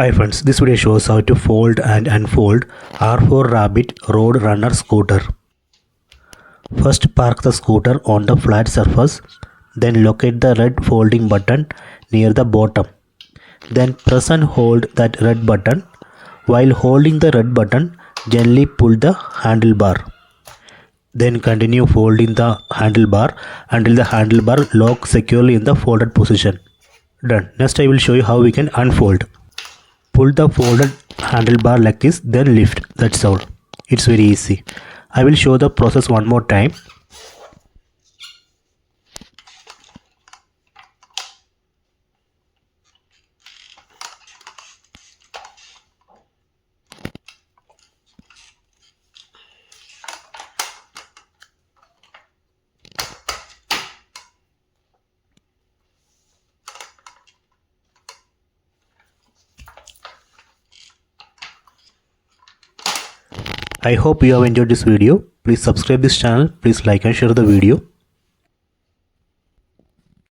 Hi friends, this video shows how to fold and unfold R4 Rabbit Road Runner scooter. First park the scooter on the flat surface, then locate the red folding button near the bottom. Then press and hold that red button. While holding the red button, gently pull the handlebar. Then continue folding the handlebar until the handlebar locks securely in the folded position. Done. Next I will show you how we can unfold. Pull the folded handlebar like this, then lift. That's all. It's very easy. I will show the process one more time. I hope you have enjoyed this video. Please subscribe this channel. Please like and share the video.